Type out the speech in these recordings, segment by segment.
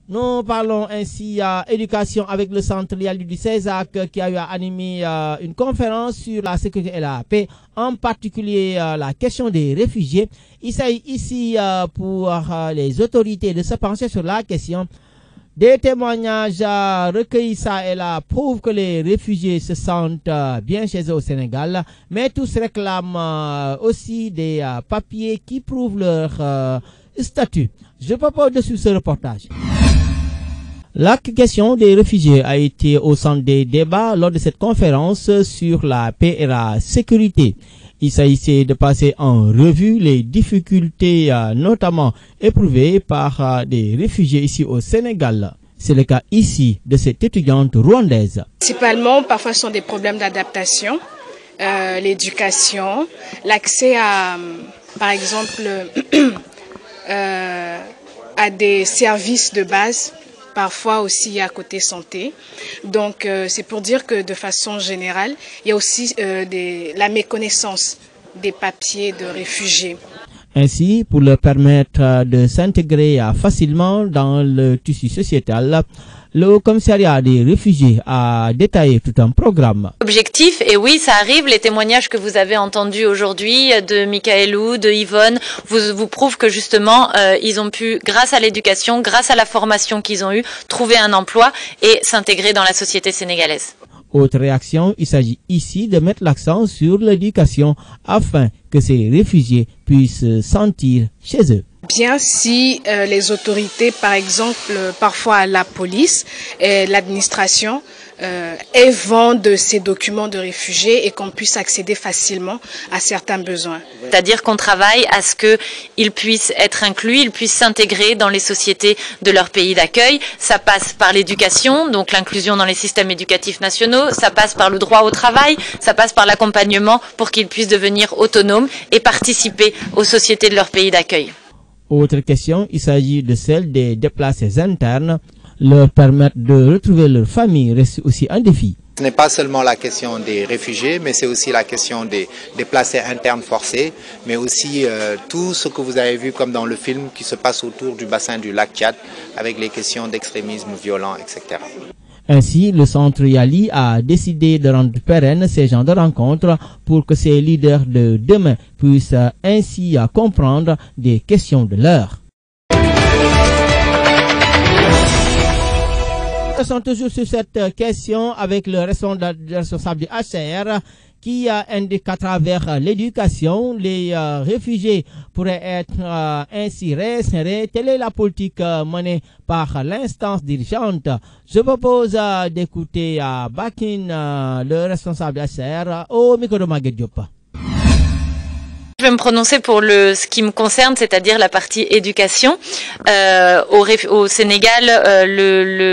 Nous parlons ainsi éducation avec le centre Yali du CESAC qui a eu à animer une conférence sur la sécurité et la paix, en particulier la question des réfugiés. Il s'agit ici pour les autorités de se pencher sur la question. Des témoignages recueillis ça et là prouvent que les réfugiés se sentent bien chez eux au Sénégal, mais tous réclament aussi des papiers qui prouvent leur statut. Je propose de suivre ce reportage. La question des réfugiés a été au centre des débats lors de cette conférence sur la paix et la sécurité. Il s'agissait de passer en revue les difficultés notamment éprouvées par des réfugiés ici au Sénégal. C'est le cas ici de cette étudiante rwandaise. Principalement, parfois ce sont des problèmes d'adaptation, l'éducation, l'accès à, par exemple, à des services de base. Parfois aussi à côté santé. Donc c'est pour dire que de façon générale, il y a aussi la méconnaissance des papiers de réfugiés. Ainsi, pour leur permettre de s'intégrer facilement dans le tissu sociétal, le commissariat des réfugiés a détaillé tout un programme. Objectif, et oui, ça arrive, les témoignages que vous avez entendus aujourd'hui de Michaelou, de Yvonne, vous prouvent que justement, ils ont pu, grâce à l'éducation, grâce à la formation qu'ils ont eue, trouver un emploi et s'intégrer dans la société sénégalaise. Autre réaction, il s'agit ici de mettre l'accent sur l'éducation afin que ces réfugiés puissent se sentir chez eux. Bien si les autorités, par exemple, parfois la police et l'administration, vendent ces documents de réfugiés et qu'on puisse accéder facilement à certains besoins. C'est-à-dire qu'on travaille à ce qu'ils puissent être inclus, ils puissent s'intégrer dans les sociétés de leur pays d'accueil. Ça passe par l'éducation, donc l'inclusion dans les systèmes éducatifs nationaux, ça passe par le droit au travail, ça passe par l'accompagnement pour qu'ils puissent devenir autonomes et participer aux sociétés de leur pays d'accueil. Autre question, il s'agit de celle des déplacés internes. Leur permettre de retrouver leur famille reste aussi un défi. Ce n'est pas seulement la question des réfugiés, mais c'est aussi la question des déplacés internes forcés, mais aussi tout ce que vous avez vu comme dans le film qui se passe autour du bassin du lac Tchad, avec les questions d'extrémisme violent, etc. Ainsi, le centre Yali a décidé de rendre pérennes ces genres de rencontres pour que ces leaders de demain puissent ainsi comprendre des questions de l'heure. Nous sommes toujours sur cette question avec le responsable du HCR qui indique qu'à travers l'éducation, les réfugiés pourraient être ainsi réinsérés. Telle est la politique menée par l'instance dirigeante. Je propose d'écouter Bakin, le responsable du HCR, au micro de Maguette Diop. Je vais me prononcer pour ce qui me concerne, c'est-à-dire la partie éducation. Au Sénégal,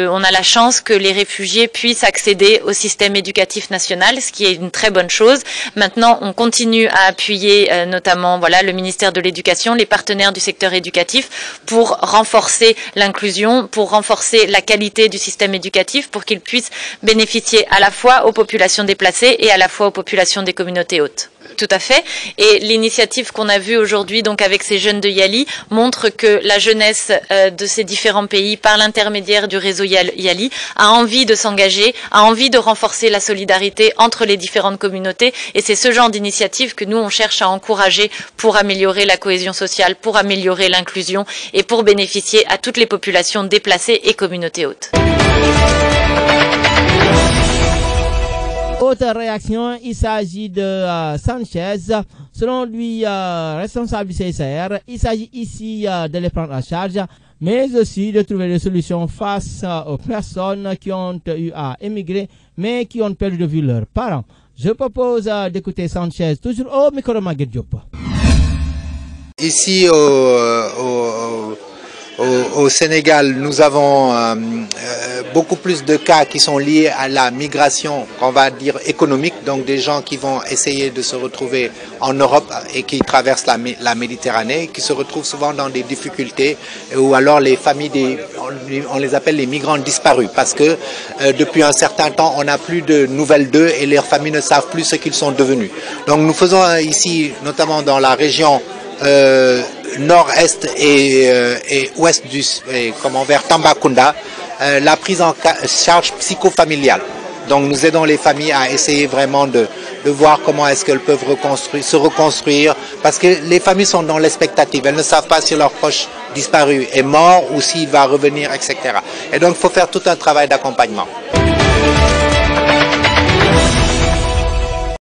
on a la chance que les réfugiés puissent accéder au système éducatif national, ce qui est une très bonne chose. Maintenant, on continue à appuyer notamment le ministère de l'Éducation, les partenaires du secteur éducatif pour renforcer l'inclusion, pour renforcer la qualité du système éducatif, pour qu'il puisse bénéficier à la fois aux populations déplacées et à la fois aux populations des communautés hautes. Tout à fait. Et l'initiative qu'on a vue aujourd'hui, donc avec ces jeunes de Yali, montre que la jeunesse de ces différents pays, par l'intermédiaire du réseau Yali, a envie de s'engager, a envie de renforcer la solidarité entre les différentes communautés. Et c'est ce genre d'initiative que nous, on cherche à encourager pour améliorer la cohésion sociale, pour améliorer l'inclusion et pour bénéficier à toutes les populations déplacées et communautés hautes. Autre réaction, il s'agit de Sanchez. Selon lui, responsable du CICR, il s'agit ici de les prendre en charge, mais aussi de trouver des solutions face aux personnes qui ont eu à émigrer, mais qui ont perdu de vue leurs parents. Je propose d'écouter Sanchez, toujours au micro de Maguette Diop. Ici au Sénégal, nous avons beaucoup plus de cas qui sont liés à la migration, on va dire économique, donc des gens qui vont essayer de se retrouver en Europe et qui traversent la Méditerranée, qui se retrouvent souvent dans des difficultés, ou alors les familles, on les appelle les migrants disparus, parce que depuis un certain temps, on n'a plus de nouvelles d'eux et leurs familles ne savent plus ce qu'ils sont devenus. Donc nous faisons ici, notamment dans la région nord-est et ouest vers Tambacounda, la prise en charge psychofamiliale. Donc nous aidons les familles à essayer vraiment de voir comment est-ce qu'elles peuvent se reconstruire, parce que les familles sont dans l'expectative, elles ne savent pas si leur proche disparu est mort ou s'il va revenir, etc. Et donc il faut faire tout un travail d'accompagnement.